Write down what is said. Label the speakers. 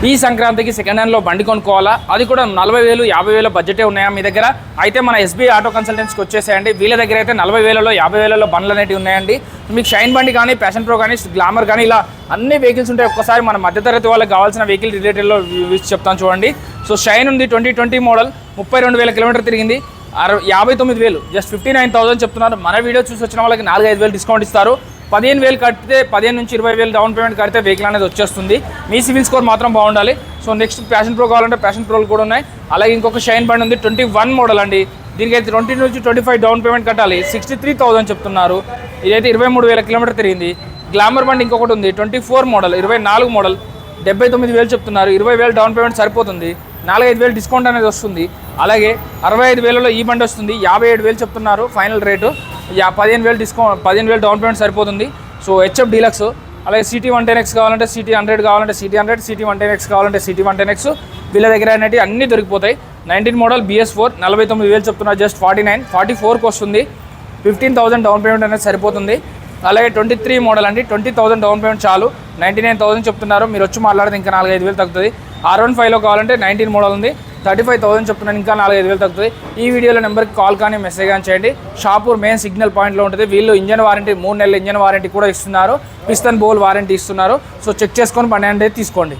Speaker 1: ఈ సంక్రాంతికి సెకండ్ హ్యాండ్లో బండి కొనుక్కోవాలా, అది కూడా 40,000 50,000 బడ్జెటే ఉన్నాయా మీ దగ్గర? అయితే మన ఎస్బీఐ ఆటో కన్సల్టెన్స్కి వచ్చేసేయండి. వీళ్ళ దగ్గర అయితే 40,000 50,000 బండ్లు అనేవి ఉన్నాయండి. మీకు షైన్ బండి కానీ, ప్యాషన్ ప్రో కానీ, గ్లామర్ కానీ ఇలా అన్ని వెహికల్స్ ఉంటాయి. ఒక్కసారి మన మధ్యతరగతి వాళ్ళకి కావాల్సిన వెహికల్ రిలేటెడ్లో చెప్తాను చూడండి. సో షైన్ ఉంది 2020 మోడల్, 32,000 కిలోమీటర్ తిరిగింది, 59,000 జస్ట్ 59,000 చెప్తున్నారు. మన వీడియో చూసి వచ్చిన వాళ్ళకి 4-5,000 డిస్కౌంట్ ఇస్తారు. 15,000 కడితే 15 నుంచి 20,000 డౌన్ పేమెంట్ కడితే వెహికల్ అనేది వచ్చేస్తుంది. మీ సివిల్ స్కోర్ మాత్రం బాగుండాలి. సో నెక్స్ట్ ప్యాషన్ ప్రో కావాలంటే ప్యాషన్ ప్రోలు కూడా ఉన్నాయి. అలాగే ఇంకొక షైన్ బండి ఉంది 21 మోడల్ అండి. దీనికి అయితే 20 నుంచి 25 డౌన్ పేమెంట్ కట్టాలి. 63,000 చెప్తున్నారు. ఇదైతే 23,000 కిలోమీటర్ తిరిగింది. గ్లామర్ బండి ఇంకొకటి ఉంది 24 మోడల్ 24 మోడల్ 79,000 చెప్తున్నారు. 20,000 డౌన్ పేమెంట్ సరిపోతుంది. 4-5,000 డిస్కౌంట్ అనేది వస్తుంది. అలాగే 65,000లో ఈ బండి వస్తుంది. 57,000 చెప్తున్నారు final rate. 15,000 discount, 15,000 down payment సరిపోతుంది. So HF deluxe. అలాగే సిటీ 110X కావాలంటే సిటీ 100 కావాలంటే సిటీ 100, సిటీ 110X కావాలంటే సిటీ 110X. వీళ్ళ దగ్గర అనేవి అన్నీ దొరికిపోతాయి. 19 మోడల్ BS4 49,000 చెప్తున్నారు. జస్ట్ 44కి వస్తుంది. 15,000 డౌన్ పేమెంట్ అనేది సరిపోతుంది. అలాగే 23 మోడల్ అండి, 20,000 డౌన్ పేమెంట్ చాలు. 99,000 చెప్తున్నారు. మీరు వచ్చి మాట్లాడితే ఇంకా 4-5,000 తగ్గుతుంది. R15లో కావాలంటే 19 మోడల్ ఉంది, 35,000 చెప్తున్నాను. ఇంకా 4-5,000 తగ్గుతుంది. ఈ వీడియోలో నెంబర్కి కాల్ కానీ మెసేజ్ కానీ చేయండి. షాపూర్ మెయిన్ సిగ్నల్ పాయింట్లో ఉంటుంది. వీళ్ళు ఇంజన్ వారంటీ 3 నెలల ఇంజన్ వారంటీ కూడా ఇస్తున్నారు. పిస్టన్ బోల్ వారంటీ ఇస్తున్నారు. సో చెక్ చేసుకొని బండి అంటే తీసుకోండి.